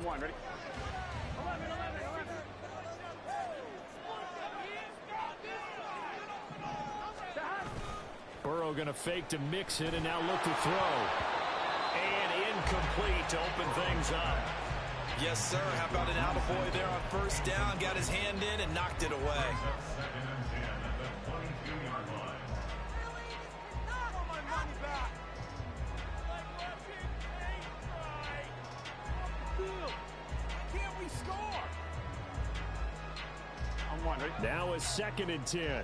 one, ready? Burrow going to fake to mix it and now look to throw. And incomplete to open things up. Yes, sir. How about an attaboy there on first down? Got his hand in and knocked it away. Now a 2nd and 10.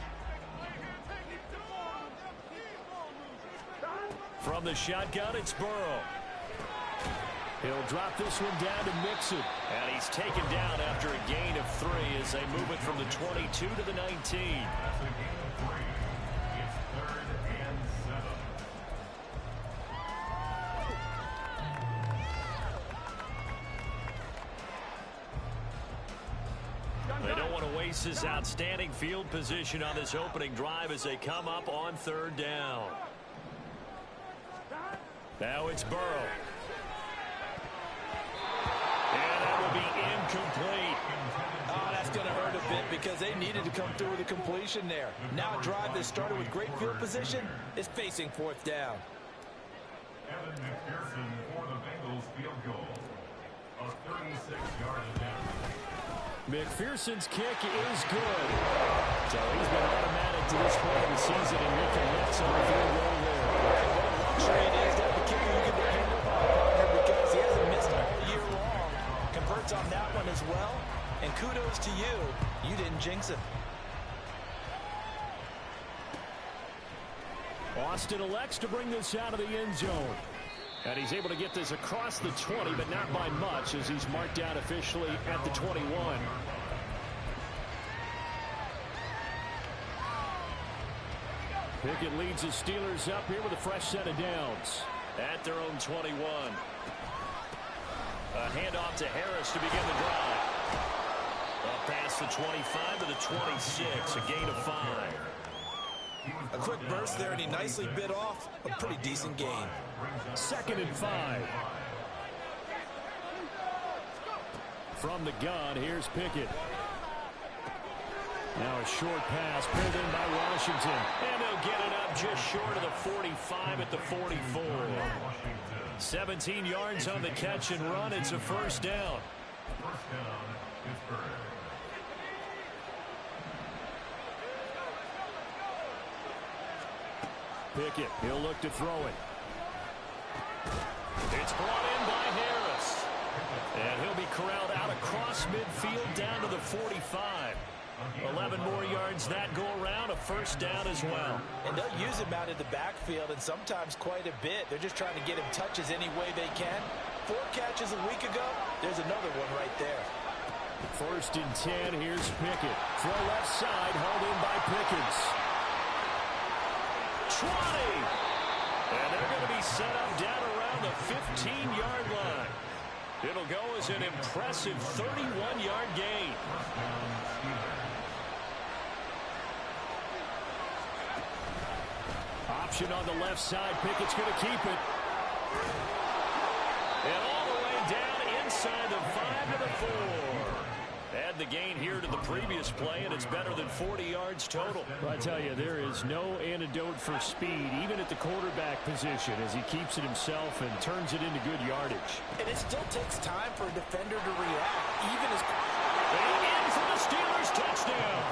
From the shotgun, it's Burrow. He'll drop this one down to Mixon. And he's taken down after a gain of 3 as they move it from the 22 to the 19. They don't want to waste his outstanding field position on this opening drive as they come up on 3rd down. Now it's Burrow. And that will be incomplete. Oh, that's going to hurt a bit because they needed to come through with a completion there. Now a drive that started with great field position is facing 4th down. Evan McPherson for the Bengals field goal. A 36-yard attempt. McPherson's kick is good. So he's been automatic to this point of the season, and Nick can let some field goal there. What a luxury it is to have the kicker you can depend upon, partner, because he hasn't missed all year long. Converts on that one as well. And kudos to you. You didn't jinx it. Austin elects to bring this out of the end zone. And he's able to get this across the 20, but not by much as he's marked out officially at the 21. Pickett leads the Steelers up here with a fresh set of downs at their own 21. A handoff to Harris to begin the drive. Up past the 25 to the 26, a gain of 5. A quick burst there, and he nicely bit off a pretty decent gain. 2nd and 5. From the gun, here's Pickett. Now a short pass pulled in by Washington. And they'll get it up just short of the 45 at the 44. 17 yards on the catch and run. It's a 1st down. First down, Pittsburgh. Pickett, he'll look to throw it. It's brought in by Harris. And he'll be corralled out across midfield down to the 45. 11 more yards that go around, a 1st down as well. And they'll use him out of the backfield, and sometimes quite a bit. They're just trying to get him touches any way they can. 4 catches a week ago, there's another one right there. 1st and 10, here's Pickett. Throw left side, hauled in by Pickens. 20! And they're going to be set up down around the 15-yard line. It'll go as an impressive 31-yard gain. Option on the left side. Pickett's going to keep it. And all the way down inside the 5 to the 4. Add the gain here to the previous play, and it's better than 40 yards total. I tell you, there is no antidote for speed, even at the quarterback position, as he keeps it himself and turns it into good yardage. And it still takes time for a defender to react, even as... And in for the Steelers touchdown.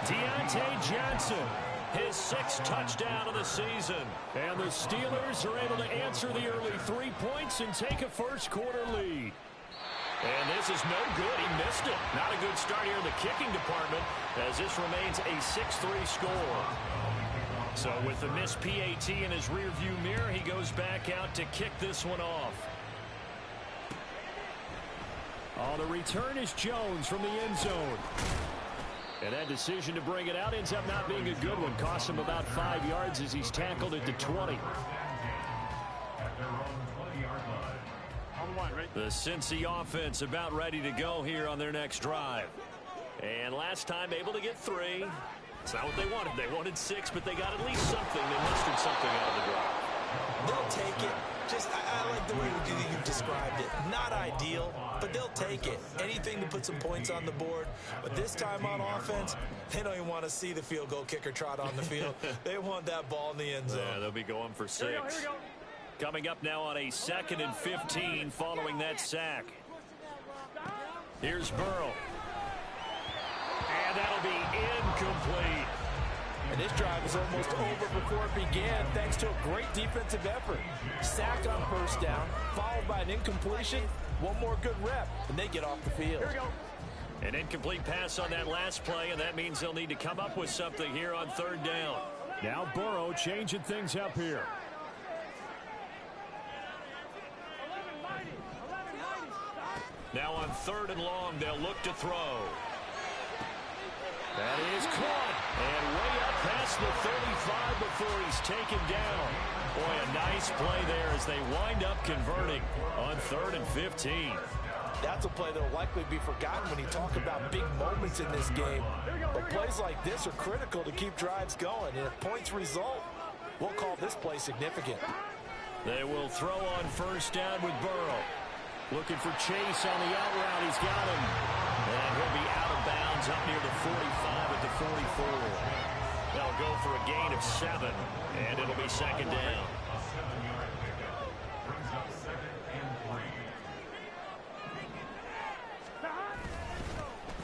Deontay Johnson, his 6th touchdown of the season. And the Steelers are able to answer the early 3 points and take a first-quarter lead. And this is no good. He missed it. Not a good start here in the kicking department as this remains a 6-3 score. So with the missed PAT in his rearview mirror, he goes back out to kick this one off. On the return is Jones from the end zone. And that decision to bring it out ends up not being a good one. Costs him about 5 yards as he's tackled at the 20. The Cincy offense about ready to go here on their next drive. And last time able to get 3. It's not what they wanted. They wanted 6, but they got at least something. They mustered something out of the drive. They'll take it. I like the way you described it. Not ideal, but they'll take it. Anything to put some points on the board. But this time on offense, they don't even want to see the field goal kicker trot on the field. They want that ball in the end zone. Yeah, they'll be going for 6. Here we go. Coming up now on a 2nd and 15 following that sack. Here's Burrow. And that'll be incomplete. And this drive is almost over before it began thanks to a great defensive effort. Sack on first down, followed by an incompletion. One more good rep, and they get off the field. Here we go. An incomplete pass on that last play, and that means they'll need to come up with something here on 3rd down. Now Burrow changing things up here. Now on 3rd and long, they'll look to throw. That is caught. And way up past the 35 before he's taken down. Boy, a nice play there as they wind up converting on 3rd and 15. That's a play that will likely be forgotten when you talk about big moments in this game. But plays like this are critical to keep drives going. And if points result, we'll call this play significant. They will throw on 1st down with Burrow. Looking for Chase on the out route. He's got him. And he'll be out of bounds up near the 45 at the 44. They'll go for a gain of 7, and it'll be 2nd down. A 7-yard pickup brings up 2nd and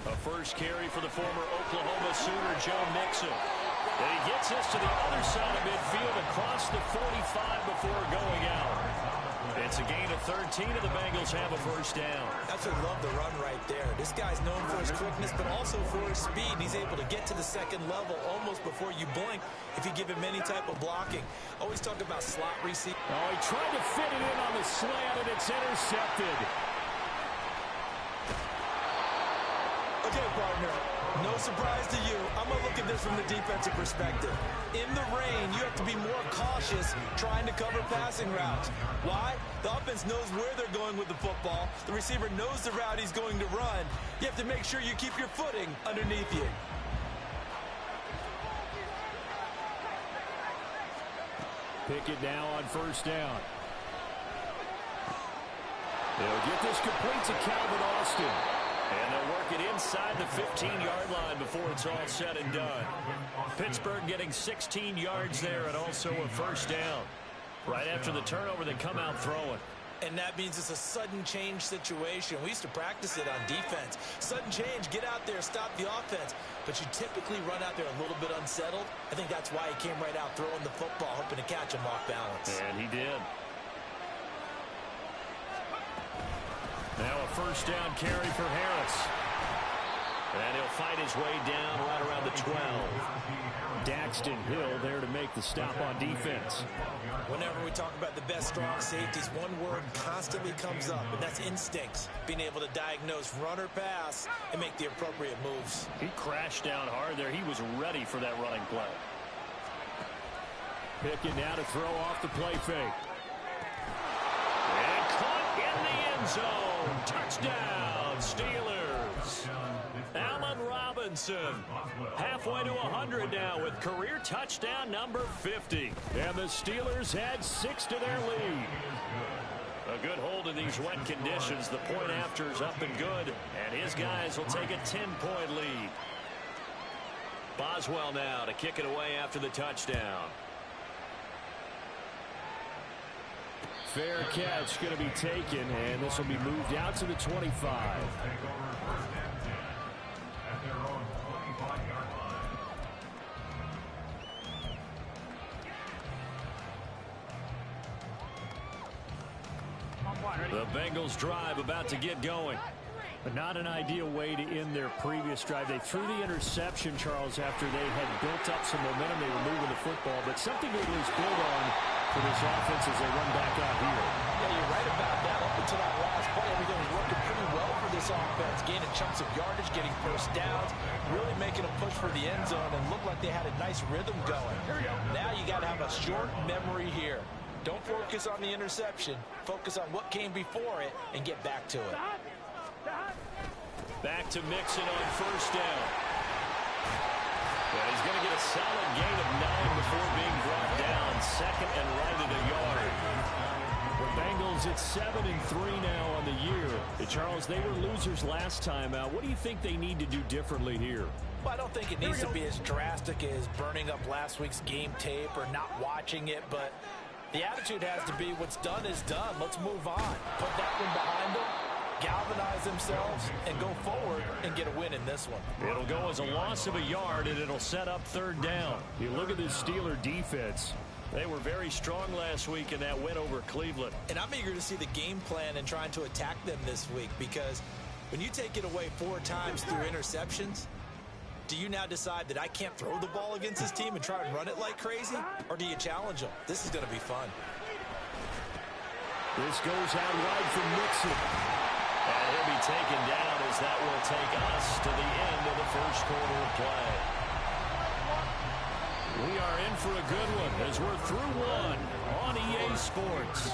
3. A first carry for the former Oklahoma Sooner, Joe Mixon. And he gets us to the other side of midfield across the 45 before going out. It's a gain of 13, and the Bengals have a 1st down. That's what I love the run right there. This guy's known for his quickness, but also for his speed. And he's able to get to the 2nd level almost before you blink if you give him any type of blocking. Always talk about slot receiver. Oh, he tried to fit it in on the slant, and it's intercepted. Okay, partner, no surprise to you. I'm going to look at this from the defensive perspective. In the rain, you have to be more cautious trying to cover passing routes. Why? The offense knows where they're going with the football. The receiver knows the route he's going to run. You have to make sure you keep your footing underneath you. Pickett now on 1st down. They'll get this complete to Calvin Austin. And they'll work it inside the 15-yard line before it's all said and done. Pittsburgh getting 16 yards there and also a 1st down. Right after the turnover, they come out throwing. And that means it's a sudden change situation. We used to practice it on defense. Sudden change, get out there, stop the offense. But you typically run out there a little bit unsettled. I think that's why he came right out throwing the football, hoping to catch him off balance. And he did. Now a 1st down carry for Harris. And he'll fight his way down right around the 12. Daxton Hill there to make the stop on defense. Whenever we talk about the best strong safeties, one word constantly comes up, and that's instincts. Being able to diagnose run or pass and make the appropriate moves. He crashed down hard there. He was ready for that running play. Pickett now to throw off the play fake. And caught in the end zone. Touchdown, Steelers. Allen Robinson halfway to 100 now with career touchdown number 50. And the Steelers add 6 to their lead. A good hold in these wet conditions. The point after is up and good. And his guys will take a 10-point lead. Boswell now to kick it away after the touchdown. Fair catch going to be taken, and this will be moved out to the 25. The Bengals drive about to get going. But not an ideal way to end their previous drive. They threw the interception, Charles, after they had built up some momentum. They were moving the football, but something to at least build on for this offense as they run back out here. Yeah, you're right about that. Up until that last play, everything was working pretty well for this offense. Gaining chunks of yardage, getting 1st downs, really making a push for the end zone, and looked like they had a nice rhythm going. Now you got to have a short memory here. Don't focus on the interception. Focus on what came before it and get back to it. Back to Mixon on 1st down. Yeah, he's going to get a solid gain of 9 before being brought down. 2nd and right at a yard. Bengals at 7-3 now on the year. Charles, they were losers last time out. What do you think they need to do differently here? Well, I don't think it needs to be as drastic as burning up last week's game tape or not watching it, but the attitude has to be what's done is done. Let's move on. Put that one behind them, galvanize themselves, and go forward and get a win in this one. It'll go as a loss of a yard, and it'll set up third down. You look at this Steeler defense. They were very strong last week in that win over Cleveland. And I'm eager to see the game plan and trying to attack them this week, because when you take it away 4 times through interceptions, do you now decide that I can't throw the ball against this team and try and run it like crazy? Or do you challenge them? This is going to be fun. This goes out wide for Mixon. And he'll be taken down as that will take us to the end of the first quarter of play. We are in for a good one as we're through one on EA Sports.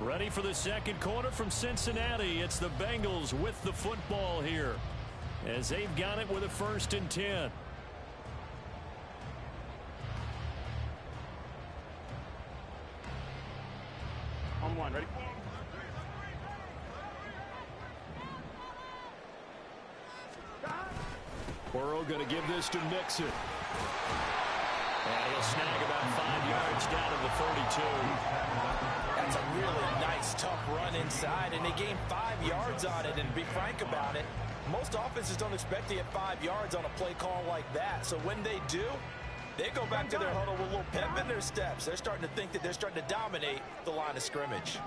Ready for the second quarter from Cincinnati. It's the Bengals with the football here as they've got it with a 1st and 10. On one, ready? Burrow going to give this to Mixon. And he'll snag about 5 yards down to the 32. That's a really nice, tough run inside, and they gained 5 yards on it. And to be frank about it, most offenses don't expect to get 5 yards on a play call like that. So when they do, they go back to their huddle with a little pep in their steps. They're starting to think that they're starting to dominate the line of scrimmage.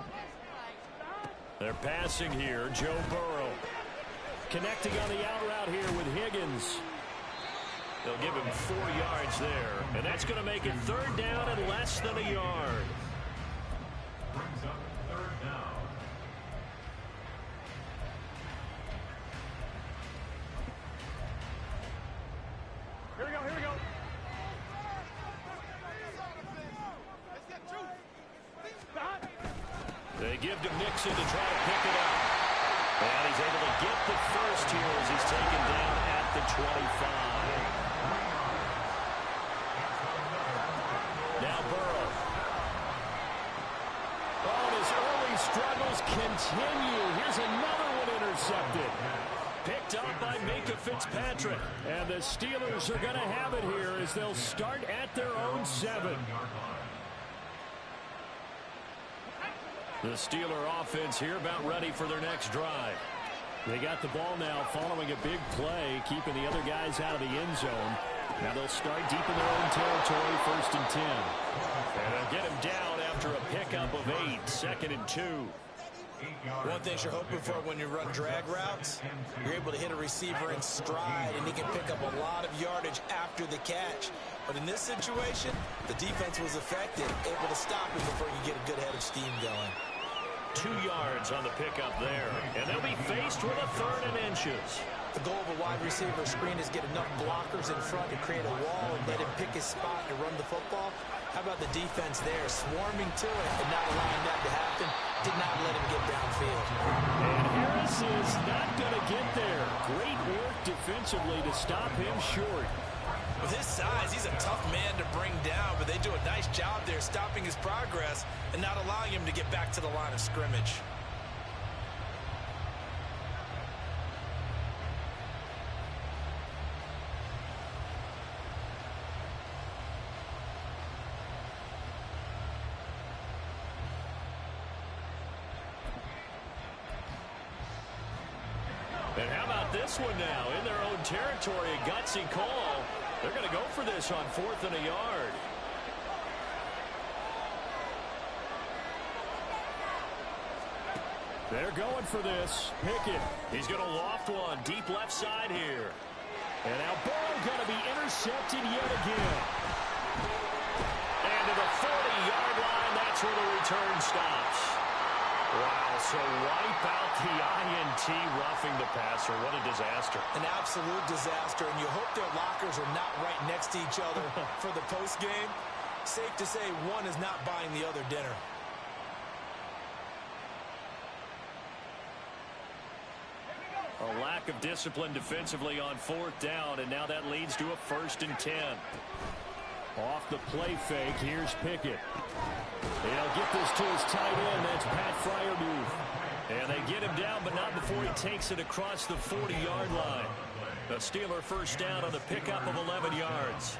They're passing here. Joe Burrow connecting on the out route here with Higgins. They'll give him 4 yards there, and that's going to make it third down and less than a yard. Brings up third down. Here we go, here we go. They give to Mixon to try to pick it up. And he's able to get the first here as he's taken down at the 25. Now Burrow. Oh, his early struggles continue. Here's another one intercepted. Picked up by Minkah Fitzpatrick. And the Steelers are going to have it here as they'll start at their own 7. The Steeler offense here about ready for their next drive. They got the ball now following a big play, keeping the other guys out of the end zone. Now they'll start deep in their own territory, 1st and 10. And they'll get him down after a pickup of 8, 2nd and 2. One thing you're hoping for when you run drag routes, you're able to hit a receiver in stride, and he can pick up a lot of yardage after the catch. But in this situation, the defense was effective, able to stop him before you get a good head of steam going. 2 yards on the pickup there, and they'll be faced with a 3rd and inches. The goal of a wide receiver screen is get enough blockers in front to create a wall and let him pick his spot to run the football. How about the defense there, swarming to it and not allowing that to happen? Did not let him get downfield. And Harris is not going to get there. Great work defensively to stop him short. With his size, he's a tough man to bring down, but they do a nice job there stopping his progress and not allowing him to get back to the line of scrimmage. And how about this one now? In their own territory, a gutsy call. They're going to go for this on 4th and a yard. They're going for this. Pickett. He's going to loft one deep left side here. And now Burrow going to be intercepted yet again. And to the 40-yard line, that's where the return stops. Wow, so wipe out the INT roughing the passer. What a disaster. An absolute disaster, and you hope their lockers are not right next to each other for the postgame. Safe to say one is not buying the other dinner. A lack of discipline defensively on 4th down, and now that leads to a 1st and 10. Off the play fake, here's Pickett. He'll get this to his tight end. That's Pat Freiermuth. And they get him down, but not before he takes it across the 40-yard line. The Steeler first down on a pickup of 11 yards.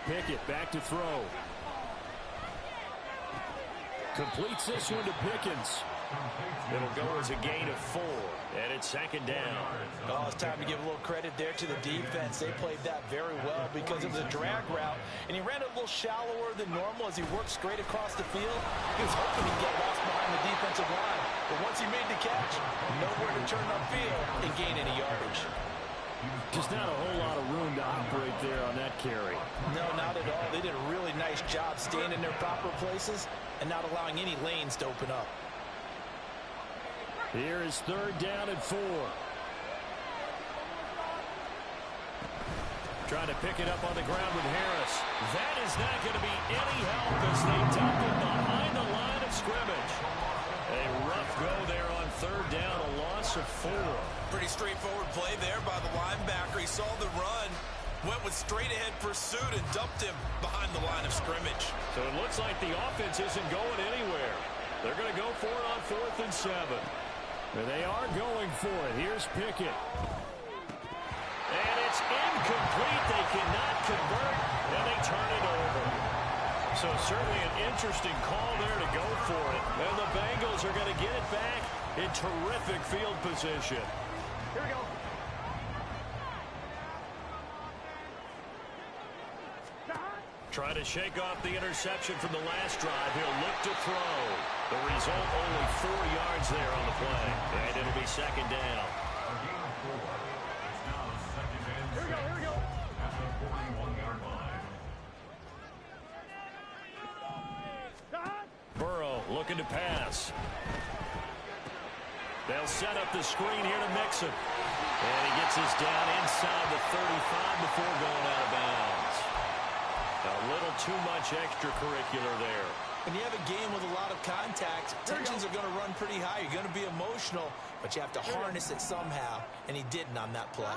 Pickett back to throw. Completes this one to Pickens. It'll go as a gain of 4, and it's second down. Oh, it's time to give a little credit there to the defense. They played that very well because it was a drag route, and he ran it a little shallower than normal as he worked straight across the field. He was hoping he'd get lost behind the defensive line, but once he made the catch, nowhere to turn upfield and gain any yardage. Just not a whole lot of room to operate there on that carry. No, not at all. They did a really nice job staying in their proper places and not allowing any lanes to open up. Here is third down and 4. Trying to pick it up on the ground with Harris. That is not going to be any help as they dump it behind the line of scrimmage. A rough go there on third down, a loss of 4. Pretty straightforward play there by the linebacker. He saw the run, went with straight-ahead pursuit, and dumped him behind the line of scrimmage. So it looks like the offense isn't going anywhere. They're going to go for it on 4th and 7. And they are going for it. Here's Pickett. And it's incomplete. They cannot convert, and they turn it over. So certainly an interesting call there to go for it. And the Bengals are going to get it back in terrific field position. Here we go. Trying to shake off the interception from the last drive. He'll look to throw. The result, only 4 yards there on the play. And it'll be second down. A gain of 4. It's now second and 6. Here we go. At the 41-yard line. Burrow looking to pass. They'll set up the screen here to Mixon. And he gets us down inside the 35 before going out of bounds. A little too much extracurricular there. When you have a game with a lot of contact, tensions are going to run pretty high. You're going to be emotional, but you have to harness it somehow, and he didn't on that play.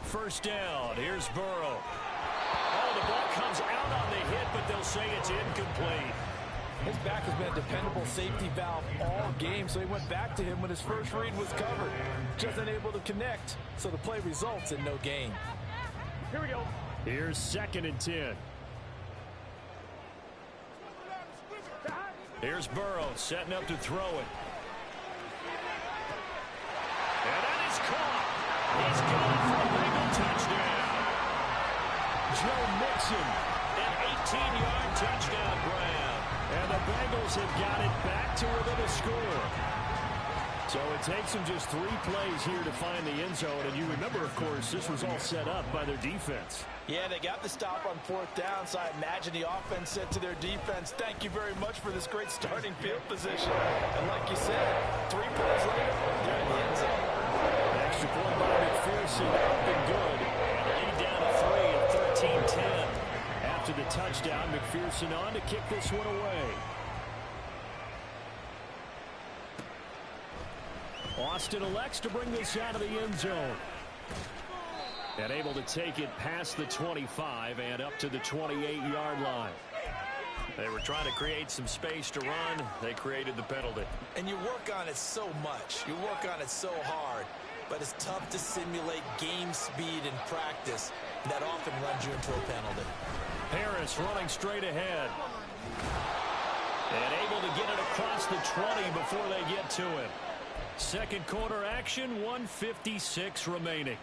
First down. Here's Burrow. Oh, the ball comes out on the hit, but they'll say it's incomplete. His back has been a dependable safety valve all game, so he went back to him when his first read was covered. Just unable to connect, so the play results in no gain. Here we go. Here's 2nd and 10. Here's Burrow setting up to throw it. And that is caught. He's got it for a Bengal touchdown. Joe Mixon, an 18-yard touchdown grab. And the Bengals have got it back to within a score. So it takes them just 3 plays here to find the end zone. And you remember, of course, this was all set up by their defense. Yeah, they got the stop on 4th down, so I imagine the offense said to their defense, thank you very much for this great starting field position. And like you said, 3 plays later, they're in the end zone. Extra point by McPherson, up and good. And the lead down to 3 at 13-10. After the touchdown, McPherson on to kick this one away. Austin elects to bring this out of the end zone. And able to take it past the 25 and up to the 28-yard line. They were trying to create some space to run. They created the penalty. And you work on it so much. You work on it so hard. But it's tough to simulate game speed in practice. That often runs you into a penalty. Harris running straight ahead. And able to get it across the 20 before they get to him. Second quarter action, 1:56 remaining.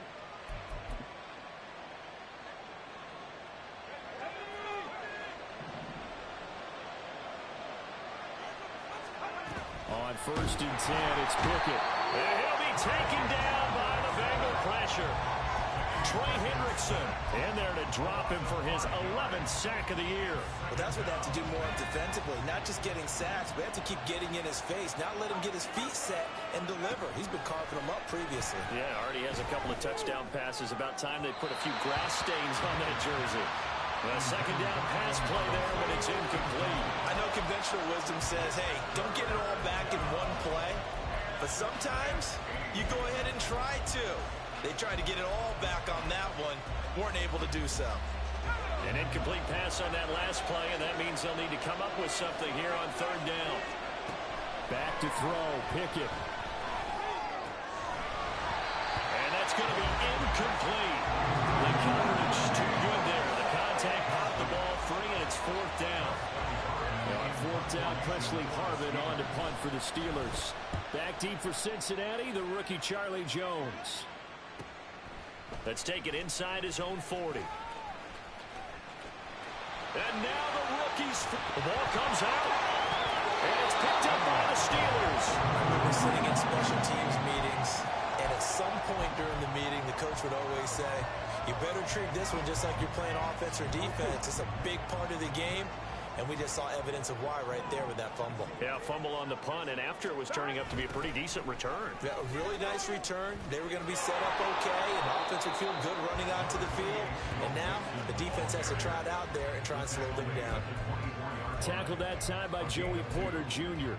On 1st and 10, it's Pickett. And he'll be taken down by the Bengal pressure. Trey Hendrickson in there to drop him for his 11th sack of the year. But that's what they have to do more defensively. Not just getting sacks, but they have to keep getting in his face. Not let him get his feet set and deliver. He's been carving them up previously. Yeah, already has a couple of touchdown passes. About time they put a few grass stains on that jersey. A second down pass play there, but it's incomplete. I know conventional wisdom says, hey, don't get it all back in one play. But sometimes you go ahead and try to. They tried to get it all back on that one. Weren't able to do so. An incomplete pass on that last play, and that means they'll need to come up with something here on third down. Back to throw, Pickett. And that's going to be incomplete. The coverage too good there. The contact popped the ball free, and it's fourth down. On fourth down, Presley Harvin on to punt for the Steelers. Back deep for Cincinnati, the rookie Charlie Jones. Let's take it inside his own 40. And now the rookies. The ball comes out. And it's picked up by the Steelers. I remember sitting in special teams meetings, and at some point during the meeting, the coach would always say, you better treat this one just like you're playing offense or defense. It's a big part of the game. And we just saw evidence of why right there with that fumble. Yeah, fumble on the punt, and after it was turning up to be a pretty decent return. Yeah, a really nice return. They were going to be set up okay, and the offense would feel good running onto the field. And now the defense has to try it out there and try and slow them down. Tackled that time by Joey Porter Jr.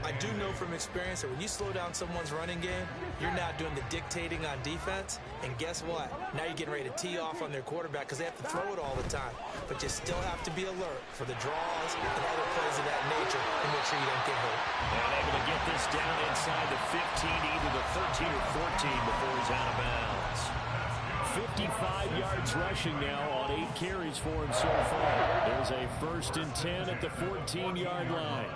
I do know from experience that when you slow down someone's running game, you're not doing the dictating on defense. And guess what? Now you're getting ready to tee off on their quarterback because they have to throw it all the time. But you still have to be alert for the draws and other plays of that nature and make sure you don't get hurt. And able to get this down inside the 15, either the 13 or 14 before he's out of bounds. 55 yards rushing now on 8 carries for him so far. There's a 1st and 10 at the 14-yard line.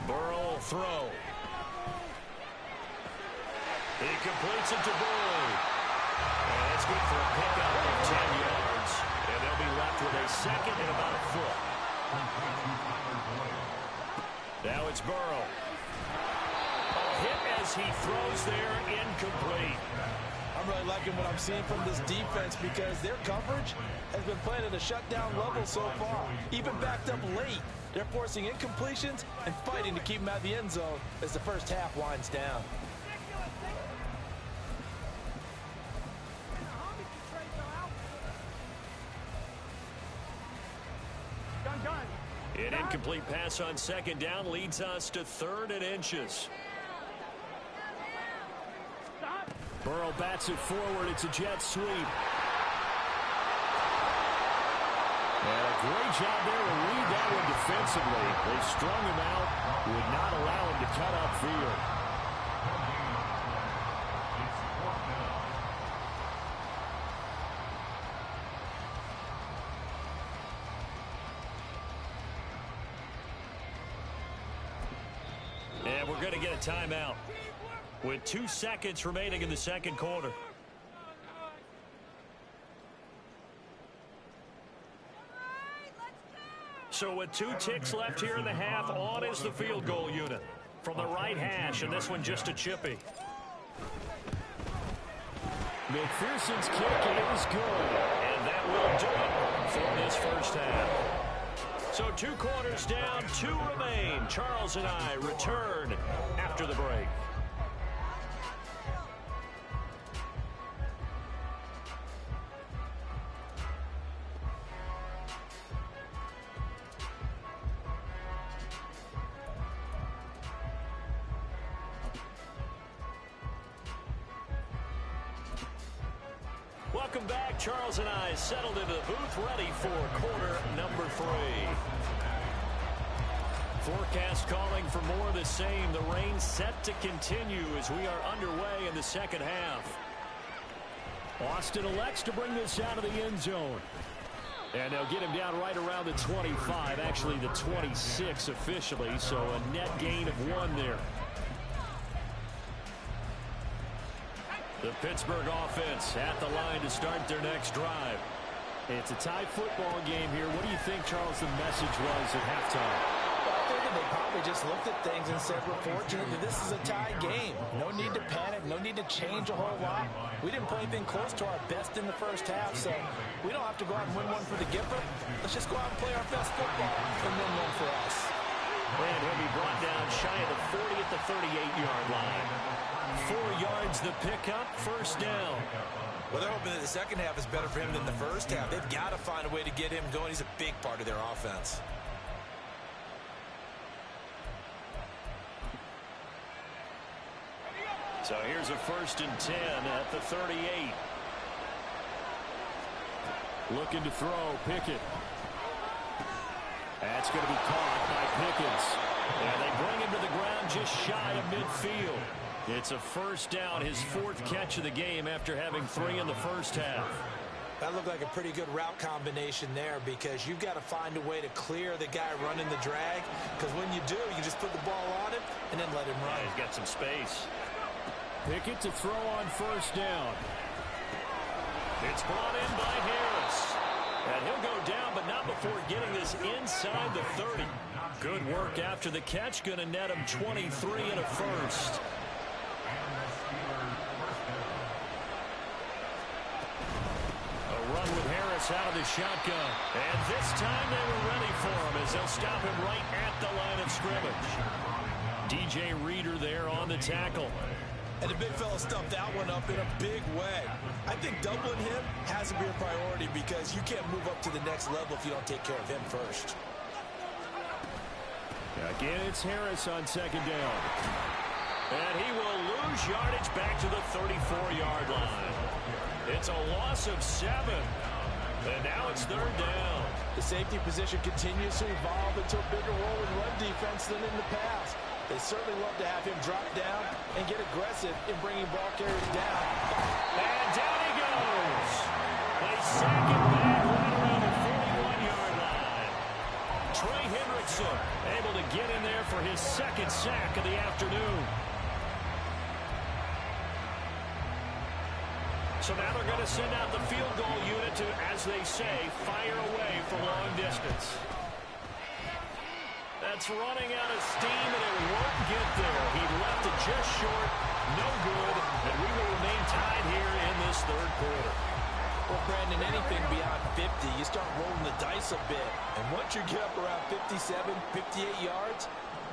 Burrow throw. He completes it to Burrow. And that's good for a pickup of 10 yards. And they'll be left with a second and about a foot. Now it's Burrow. A hit as he throws there, incomplete. I'm really liking what I'm seeing from this defense because their coverage has been playing at a shutdown level so far. Even backed up late, they're forcing incompletions and fighting to keep them out of the end zone as the first half winds down. An incomplete pass on second down leads us to 3rd and inches. Burrow bats it forward. It's a jet sweep. And a great job there to read that one defensively. They strung him out, would not allow him to cut upfield. And we're going to get a timeout with 2 seconds remaining in the second quarter. So with 2 ticks left here in the half, on is the field goal unit from the right hash, and this one just a chippy. McPherson's kick is good, and that will do it for this first half. So 2 quarters down, 2 remain. Charles and I return after the break. Welcome back. Charles and I settled into the booth, ready for quarter number 3. Forecast calling for more of the same. The rain set to continue as we are underway in the second half. Austin elects to bring this out of the end zone. And they'll get him down right around the 25, actually the 26 officially, so a net gain of 1 there. The Pittsburgh offense at the line to start their next drive. It's a tie football game here. What do you think, Charles, the message was at halftime? I think they probably just looked at things and said, we're fortunate that this is a tie game. No need to panic. No need to change a whole lot. We didn't play anything close to our best in the first half, so we don't have to go out and win one for the Gipper. Let's just go out and play our best football and win one for us. And he'll be brought down shy of the 40 at the 38-yard line. 4 yards the pickup, first down. Well, they're hoping that the second half is better for him than the first half. They've got to find a way to get him going. He's a big part of their offense. So here's a 1st and 10 at the 38. Looking to throw, Pickett. That's going to be caught by Pickens. And they bring him to the ground just shy of midfield. It's a 1st down, his 4th catch of the game after having 3 in the first half. That looked like a pretty good route combination there because you've got to find a way to clear the guy running the drag, because when you do, you can just put the ball on him and then let him run. Yeah, he's got some space. Pickett to throw on 1st down. It's brought in by Harris. And he'll go down, but not before getting this inside the 30. Good work after the catch. Going to net him 23 and a 1st. Run with Harris out of the shotgun. And this time they were ready for him as they'll stop him right at the line of scrimmage. DJ Reader there on the tackle. And the big fella stuffed that one up in a big way. I think doubling him has to be a priority because you can't move up to the next level if you don't take care of him first. Again, it's Harris on 2nd down. And he will lose yardage back to the 34-yard line. It's a loss of 7. And now it's 3rd down. The safety position continues to evolve into a bigger role in run defense than in the past. They certainly love to have him drop down and get aggressive in bringing ball carriers down. And down he goes. They sack him back right around the 41-yard line. Trey Hendrickson able to get in there for his 2nd sack of the afternoon. So now they're going to send out the field goal unit to, as they say, fire away for long distance. That's running out of steam, and it won't get there. He left it just short, no good, and we will remain tied here in this 3rd quarter. Well, Brandon, anything beyond 50, you start rolling the dice a bit. And once you get up around 57, 58 yards,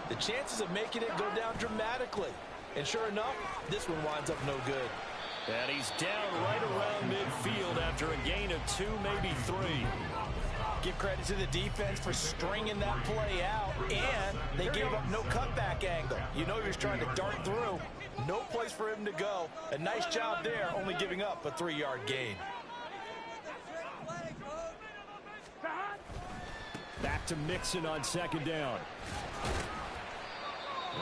the chances of making it go down dramatically. And sure enough, this one winds up no good. And he's down right around midfield after a gain of 2, maybe 3. Give credit to the defense for stringing that play out, and they gave up no cutback angle. You know he was trying to dart through. No place for him to go. A nice job there, only giving up a 3-yard gain. Back to Mixon on 2nd down.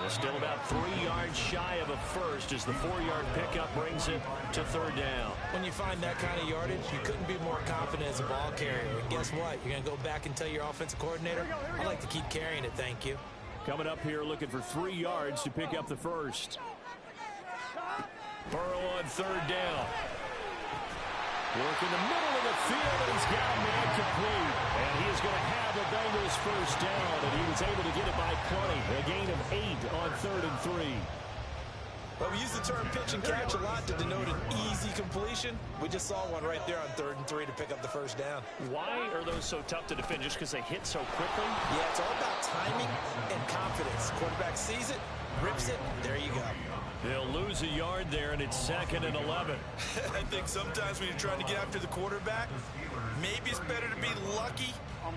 Well, still about 3 yards shy of a 1st as the 4-yard pickup brings it to 3rd down. When you find that kind of yardage, you couldn't be more confident as a ball carrier. And guess what? You're going to go back and tell your offensive coordinator, I'd like to keep carrying it, thank you. Coming up here looking for 3 yards to pick up the 1st. Burrow on 3rd down. Work in the middle of the field, and he's got a man complete. And he is going to have the Bengals 1st down, and he was able to get it by plenty. A gain of 8 on 3rd and 3. Well, we use the term pitch and catch a lot to denote an easy completion. We just saw one right there on 3rd and 3 to pick up the 1st down. Why are those so tough to defend? Just because they hit so quickly? Yeah, it's all about timing and confidence. Quarterback sees it, rips it, there you go. They'll lose a yard there, and it's 2nd and 11. I think sometimes when you're trying to get after the quarterback, maybe it's better to be lucky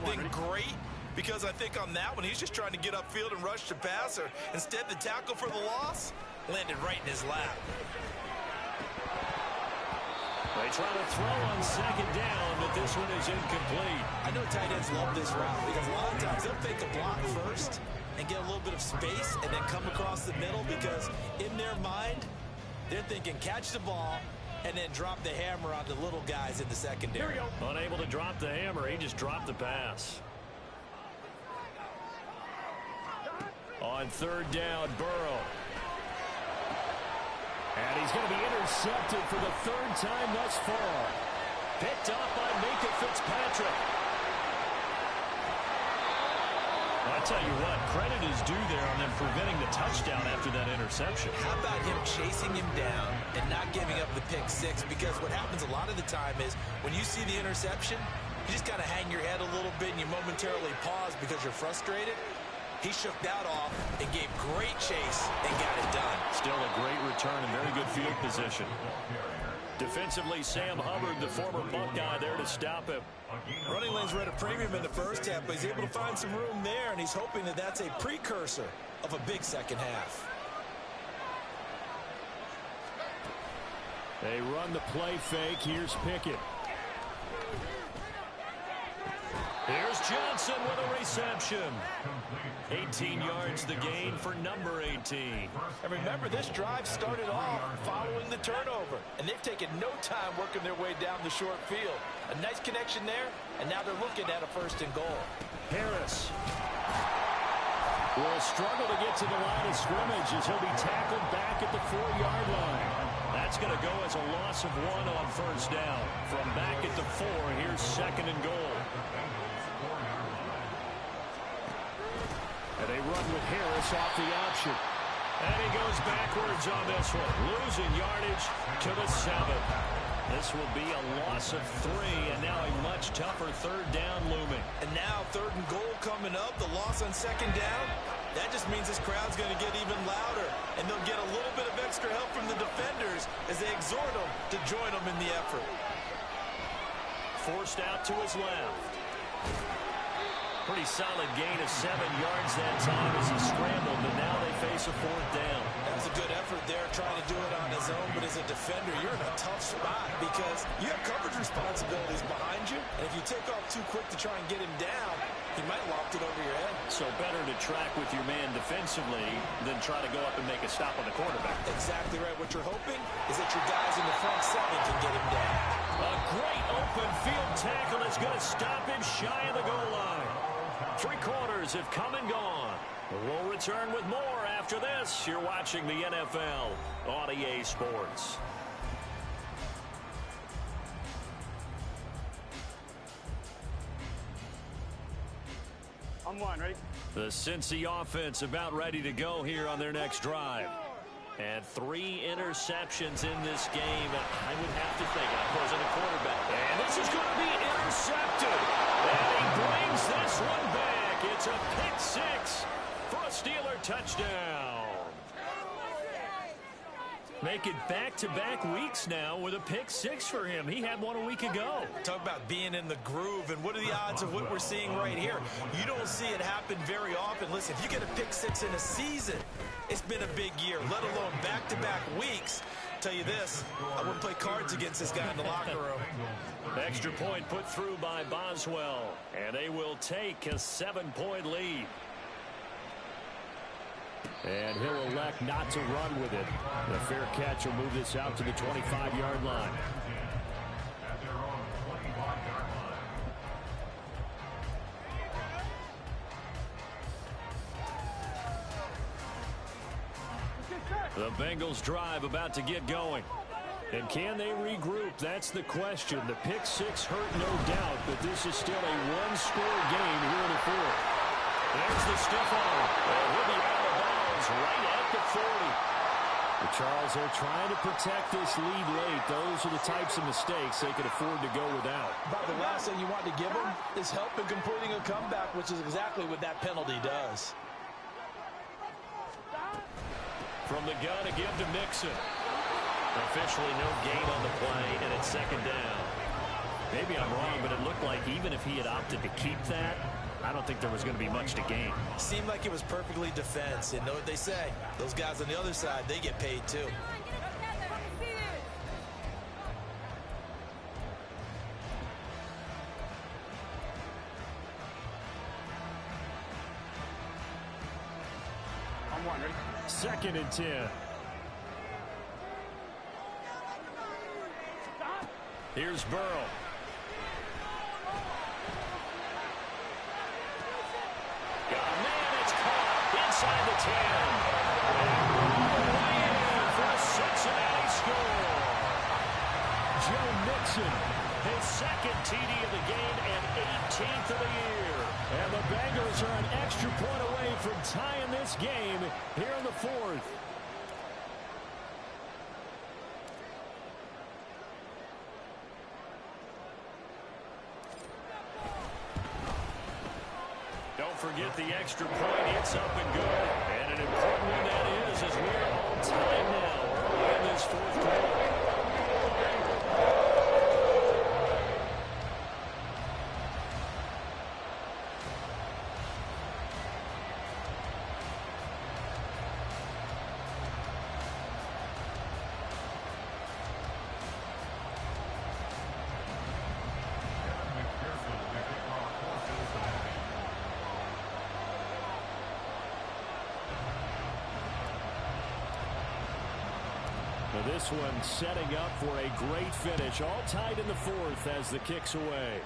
than great, because I think on that one, he's just trying to get upfield and rush the passer. Instead, the tackle for the loss landed right in his lap. They try to throw on 2nd down, but this one is incomplete. I know tight ends love this route because a lot of times they'll fake a block first and get a little bit of space and then come across the middle, because in their mind, they're thinking catch the ball and then drop the hammer on the little guys in the secondary. Here we go. Unable to drop the hammer, he just dropped the pass. On 3rd down, Burrow. And he's going to be intercepted for the 3rd time thus far. Picked up by Minkah Fitzpatrick. I tell you what, credit is due there on them preventing the touchdown after that interception. How about him chasing him down and not giving up the pick 6? Because what happens a lot of the time is when you see the interception, you just kind of hang your head a little bit and you momentarily pause because you're frustrated. He shook that off and gave great chase and got it done. Still a great return and very good field position. Defensively, Sam Hubbard, the former Buckeye, there to stop him. Running lanes were at a premium in the first half, but he's able to find some room there, and he's hoping that that's a precursor of a big second half. They run the play fake. Here's Pickett. Here's Johnson with a reception. 18 yards the gain for number 18. And remember, this drive started off following the turnover. And they've taken no time working their way down the short field. A nice connection there, and now they're looking at a 1st and goal. Harris will struggle to get to the line of scrimmage as he'll be tackled back at the 4-yard line. That's going to go as a loss of 1 on 1st down. From back at the 4, here's 2nd and goal. And they run with Harris off the option. And he goes backwards on this one, losing yardage to the 7. This will be a loss of 3, and now a much tougher 3rd down looming. And now 3rd and goal coming up, the loss on 2nd down. That just means this crowd's going to get even louder, and they'll get a little bit of extra help from the defenders as they exhort them to join them in the effort. Forced out to his left. Pretty solid gain of 7 yards that time as he scrambled, but now they face a 4th down. That was a good effort there, trying to do it on his own, but as a defender, you're in a tough spot because you have coverage responsibilities behind you, and if you take off too quick to try and get him down, he might have lopped it over your head. So better to track with your man defensively than try to go up and make a stop on the quarterback. Exactly right. What you're hoping is that your guys in the front 7 can get him down. A great open field tackle is going to stop him shy of the goal line. 3 quarters have come and gone. We'll return with more after this. You're watching the NFL on EA Sports. On 1, ready? The Cincy offense about ready to go here on their next drive. And 3 interceptions in this game. I would have to think of opposing a quarterback. And this is going to be intercepted. And he brings this one back. It's a pick 6 for a Steeler touchdown. Make it back-to-back weeks now with a pick 6 for him. He had one a week ago. Talk about being in the groove, and what are the odds of what we're seeing right here? You don't see it happen very often. Listen, if you get a pick 6 in a season, it's been a big year, let alone back-to-back weeks. Tell you this, I wouldn't play cards against this guy in the locker room. Extra point put through by Boswell, and they will take a 7-point lead. And he'll elect not to run with it. The fair catch will move this out to the 25-yard line. The Bengals drive about to get going. And can they regroup? That's the question. The pick 6 hurt, no doubt, but this is still a 1-score game here in the 4th. There's the stiff arm. And he'll be out of bounds right at the 40. But Charles, they're trying to protect this lead late. Those are the types of mistakes they could afford to go without. About the last thing you want to give them is help in completing a comeback, which is exactly what that penalty does. From the gun, a give to Mixon. Officially no gain on the play, and it's 2nd down. Maybe I'm wrong, but it looked like even if he had opted to keep that, I don't think there was going to be much to gain. Seemed like it was perfectly defense. And know what they say? Those guys on the other side, they get paid too. On 1, ready? 2nd and 10. Here's Burrow. Got a man, it's caught inside the 10. And way in for a Cincinnati score. Joe Mixon, his 2nd TD of the game and 18th of the year. And the Bengals are an extra point away from tying this game here in the 4th. Don't forget the extra point. It's up and good. And an important one that is as we're on time now early in this 4th quarter. Well, this one setting up for a great finish. All tied in the fourth as the kick's away.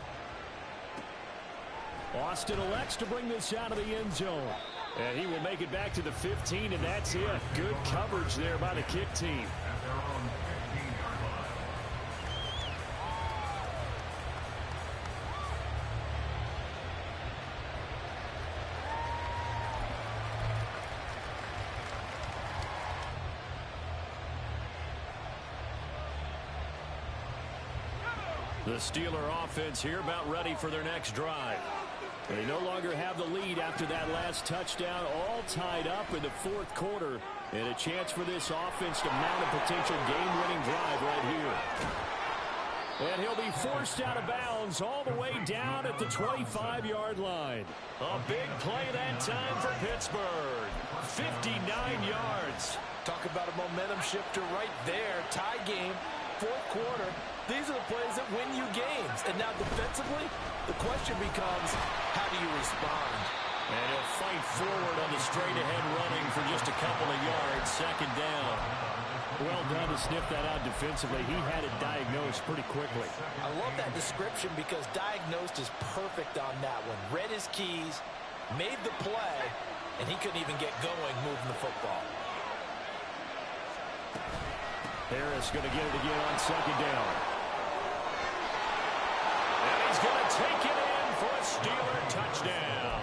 Austin elects to bring this out of the end zone. And he will make it back to the 15, and that's it. Good coverage there by the kick team. The Steeler offense here about ready for their next drive. They no longer have the lead after that last touchdown, all tied up in the fourth quarter. And a chance for this offense to mount a potential game-winning drive right here. And he'll be forced out of bounds all the way down at the 25-yard line. A big play that time for Pittsburgh. 59 yards. Talk about a momentum shifter right there. Tie game, fourth quarter. These are the plays that win you games. And now defensively, the question becomes, how do you respond? And he'll fight forward on the straight-ahead running for just a couple of yards. Second down. Well done to sniff that out defensively. He had it diagnosed pretty quickly. I love that description because diagnosed is perfect on that one. Read his keys, made the play, and he couldn't even get going moving the football. Harris going to get it again on second down. And he's going to take it in for a Steeler touchdown.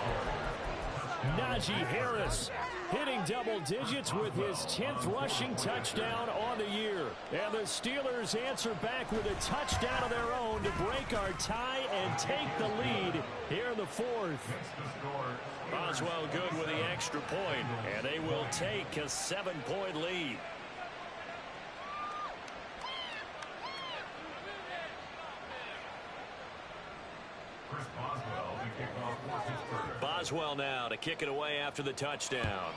Najee Harris hitting double digits with his 10th rushing touchdown on the year. And the Steelers answer back with a touchdown of their own to break our tie and take the lead here in the fourth. Boswell good with the extra point, and they will take a 7-point lead. Boswell now to kick it away after the touchdown.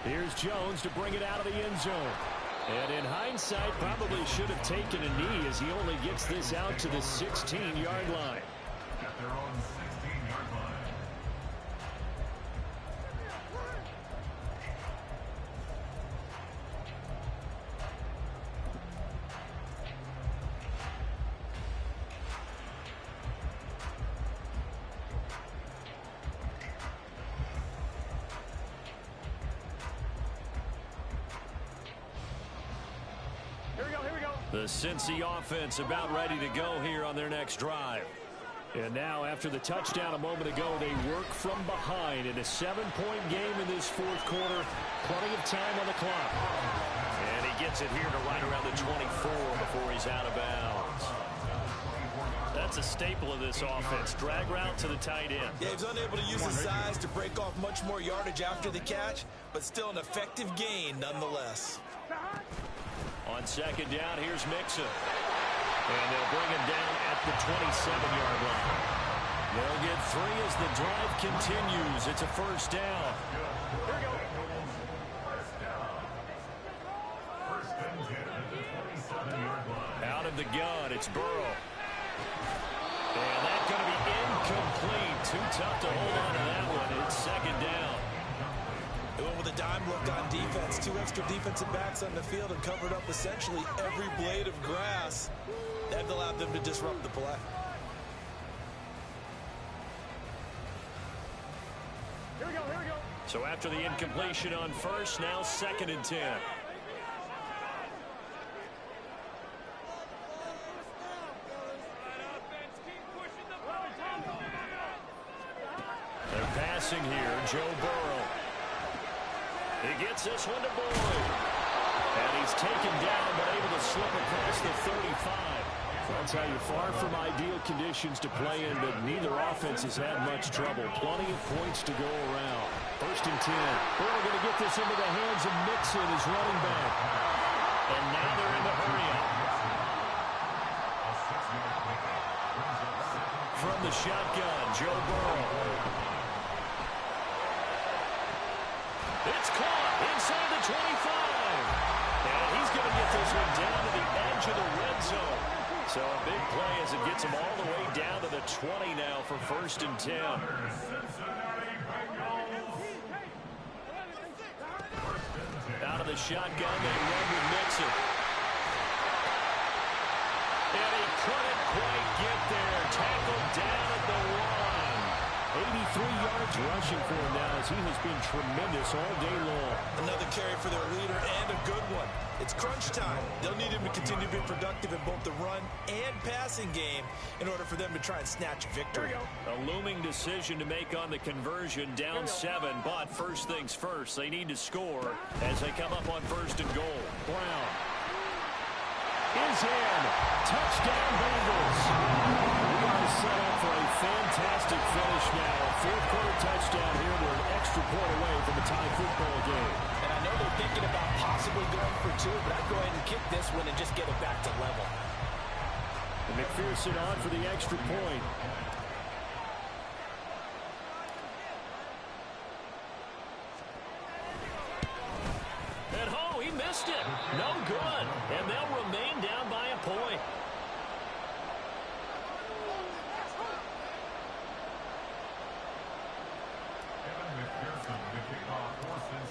Here's Jones to bring it out of the end zone. And in hindsight, probably should have taken a knee as he only gets this out to the 16-yard line. At their own 16-yard line. The Cincy offense about ready to go here on their next drive. And now after the touchdown a moment ago, they work from behind in a 7-point game in this fourth quarter. Plenty of time on the clock. And he gets it here to right around the 24 before he's out of bounds. That's a staple of this offense. Drag route to the tight end. Yeah, he's unable to use his size to break off much more yardage after the catch, but still an effective gain nonetheless. On second down, here's Mixon. And they'll bring him down at the 27-yard line. They'll get 3 as the drive continues. It's a first down. Here we go. First and 10 at the 27-yard line. Out of the gun, it's Burrow. And that's going to be incomplete. Too tough to hold on to that one. It's second down. They went with a dime look on defense. 2 extra defensive backs on the field and covered up essentially every blade of grass. That allowed them to disrupt the play. Here we go, here we go. So after the incompletion on first, now second and 10. They're passing here, Joe Burrow. He gets this one to Boyd. And he's taken down, but able to slip across the 35. I'll tell you, far from ideal conditions to play in, but neither offense has had much trouble. Plenty of points to go around. First and 10. Burrow going to get this into the hands of Mixon, his running back. And now they're in the hurry-up. From the shotgun, Joe Burrow. It's caught inside the 25. And he's going to get this one down to the edge of the red zone. So a big play as it gets him all the way down to the 20 now for first and 10. Out of the shotgun, they run with Mixon. And he couldn't quite get there. Tackled down at the 1. 83 yards rushing for him now as he has been tremendous all day long. Another carry for their leader and a good one. It's crunch time. They'll need him to continue to be productive in both the run and passing game in order for them to try and snatch a victory. A looming decision to make on the conversion, down 7, but first things first, they need to score as they come up on 1st and goal. Brown is in. Touchdown, Bengals. We are set up for a fantastic finish now. A fourth-quarter touchdown here. We're an extra point away from a tie football game. And I know they're thinking about possibly going for 2, but I'd go ahead and kick this one and just get it back to level. And McPherson on for the extra point. And he missed it. No good. And they'll remain down by a point.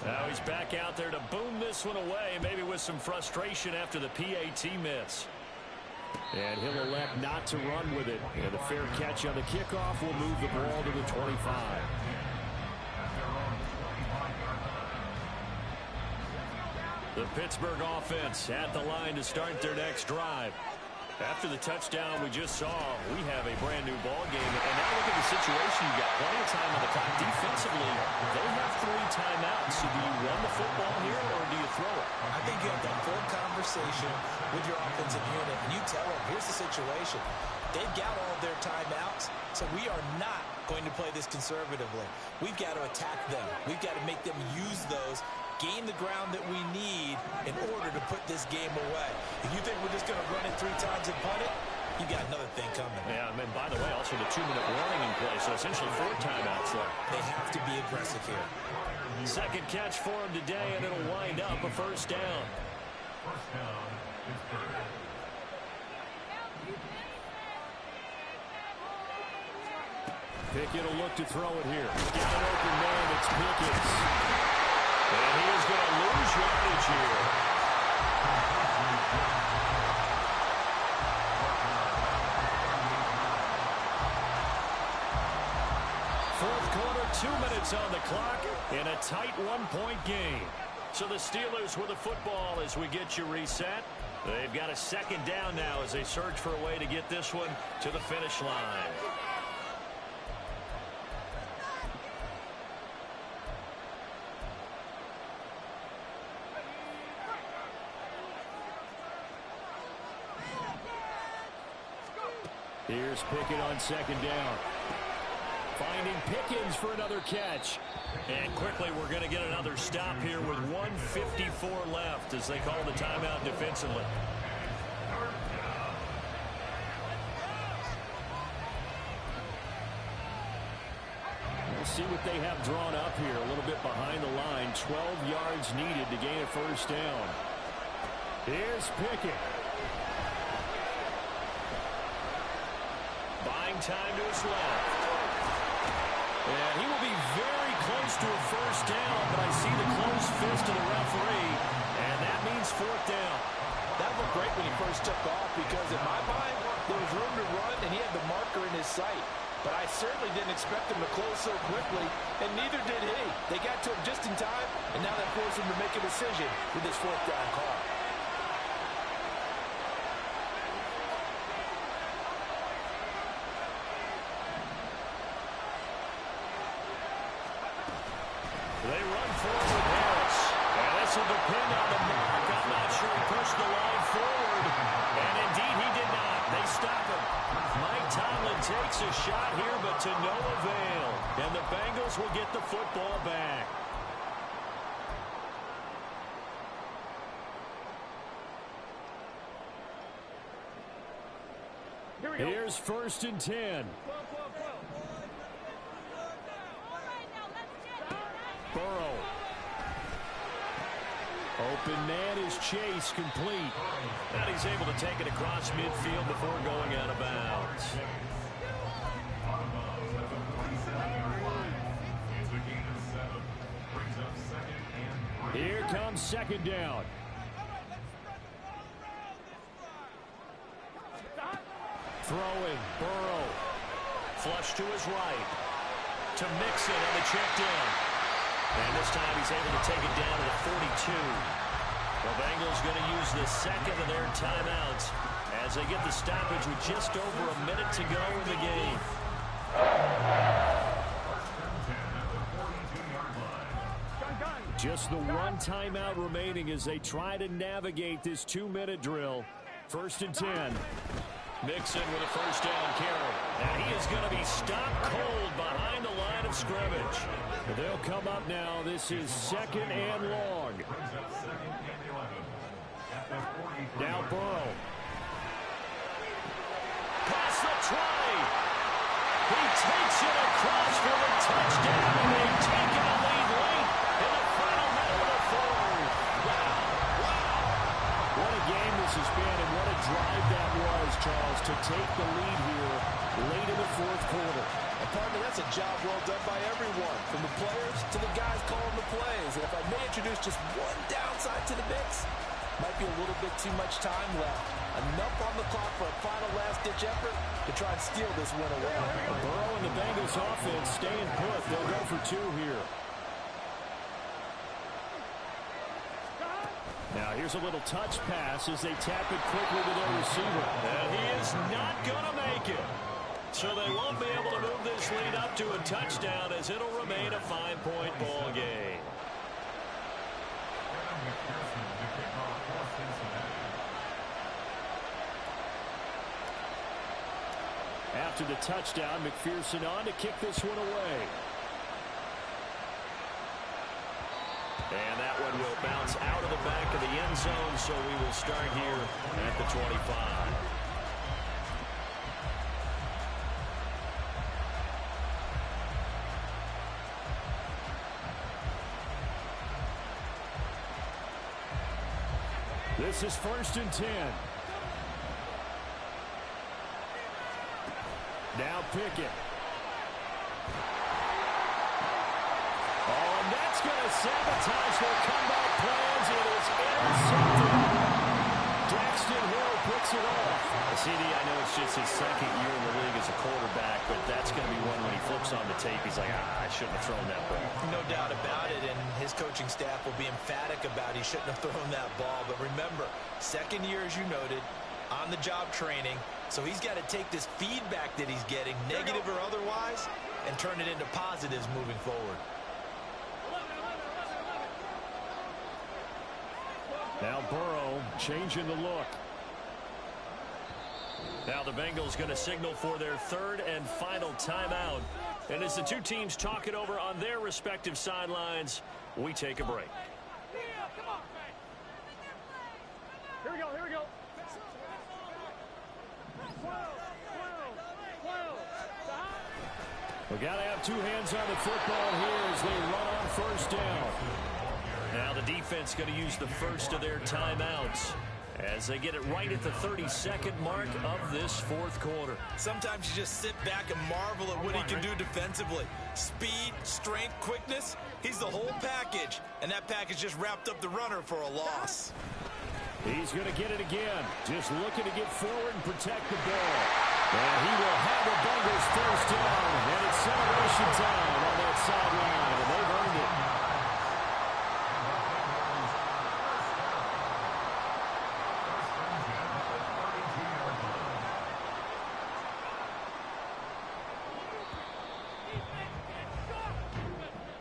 Now he's back out there to boom this one away, maybe with some frustration after the PAT miss. And he'll elect not to run with it. And a fair catch on the kickoff will move the ball to the 25. The Pittsburgh offense at the line to start their next drive. After the touchdown we just saw, we have a brand new ball game. And now look at the situation. You've got plenty of time on the clock. Defensively, they have 3 timeouts. So do you run the football here or do you throw it? I think you have that full conversation with your offensive unit, and you tell them, here's the situation. They've got all of their timeouts, so we are not going to play this conservatively. We've got to attack them. We've got to make them use those, gain the ground that we need in order to put this game away. If you think we're just going to run it 3 times and punt it, you got another thing coming. Yeah, and by the way, also the 2-minute warning in play, so essentially 4 timeouts there. They have to be aggressive here. Second catch for him today, and it'll wind up a first down. First down, Pittsburgh. Pickett will look to throw it here. Got an open man, it's Pickens. And he is going to lose yardage here. Fourth quarter, 2 minutes on the clock in a tight 1-point game. So the Steelers with the football as we get you reset. They've got a second down now as they search for a way to get this one to the finish line. Here's Pickett on second down. Finding Pickens for another catch. And quickly we're going to get another stop here with 1:54 left as they call the timeout defensively. We'll see what they have drawn up here. A little bit behind the line. 12 yards needed to gain a first down. Here's Pickett. Buying time to his left. And he will be very close to a first down, but I see the closed fist of the referee, and that means 4th down. That looked great when he first took off because in my mind, there was room to run and he had the marker in his sight. But I certainly didn't expect him to close so quickly, and neither did he. They got to him just in time, and now that forced him to make a decision with his 4th down call. They run forward with Harris. And this will depend on the mark. I'm not sure he pushed the line forward. And indeed he did not. They stop him. Mike Tomlin takes a shot here, but to no avail. And the Bengals will get the football back. Here's 1st and 10. Burrow. Open man is Chase, complete. And he's able to take it across midfield before going out of bounds. Out of bounds at the 47-yard line. It's a gain of 7. Brings up 2nd and 3. Here comes second down. Throwing, Burrow. Flush to his right. To Mixon on the check down. And this time he's able to take it down to the 42. The Bengals going to use the second of their timeouts as they get the stoppage with just over a minute to go in the game. Just the one timeout remaining as they try to navigate this 2-minute drill. 1st and 10. Mixon with a first down carry. And he is going to be stopped cold behind the line of scrimmage. They'll come up now. This is 2nd and long. Now Burrow. Past the 20. He takes it across for the touchdown. And they've taken a lead late in the final minute of the fourth. Wow. What a game this has been, and what a drive that was, Charles, to take the lead here late in the fourth quarter. Partner, that's a job well done by everyone, from the players to the guys calling the plays. And if I may introduce just one downside to the mix, might be a little bit too much time left. Enough on the clock for a final last-ditch effort to try and steal this win away. Burrow and the Bengals offense staying put. They'll go for 2 here. Now here's a little touch pass as they tap it quickly to their receiver. And he is not going to make it. So they won't be able to move this lead up to a touchdown as it'll remain a 5-point ball game. After the touchdown, McPherson on to kick this one away. And that one will bounce out of the back of the end zone, so we will start here at the 25. This is 1st and 10. Now Pickett. Oh, and that's going to sabotage their comeback plans. It is intercepted. Daxton Hill picks it off. CD, I know it's just his 2nd year in the league as a quarterback, but that's going to be one when he flips on the tape. He's like, I shouldn't have thrown that ball. No doubt about it, and his coaching staff will be emphatic about he shouldn't have thrown that ball. But remember, 2nd year, as you noted, on-the-job training. So he's got to take this feedback that he's getting, negative or otherwise, and turn it into positives moving forward. Now Burrow changing the look. Now the Bengals going to signal for their 3rd and final timeout. And as the two teams talk it over on their respective sidelines, we take a break. Here we go, here we go. We got to have 2 hands on the football here as they run on 1st down. Now the defense going to use the first of their timeouts as they get it right at the 32nd mark of this fourth quarter. Sometimes you just sit back and marvel at what he can do defensively. Speed, strength, quickness, he's the whole package. And that package just wrapped up the runner for a loss. He's going to get it again. Just looking to get forward and protect the ball. And he will have the Bengals first down. And it's celebration time on that sideline. And they've earned it.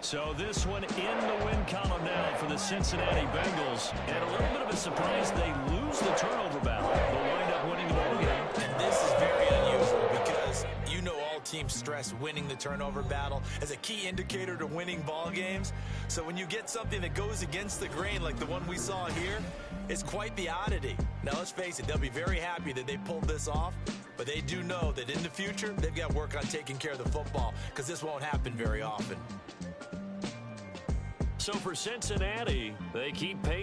So this one in the win column now for the Cincinnati Bengals. And a little bit of a surprise, they lose the turnover battle. They'll wind up winning the ball game. And this is very unusual because you know all teams stress winning the turnover battle as a key indicator to winning ball games. So when you get something that goes against the grain like the one we saw here, it's quite the oddity. Now let's face it, they'll be very happy that they pulled this off. But they do know that in the future, they've got work on taking care of the football because this won't happen very often. So for Cincinnati, they keep pace.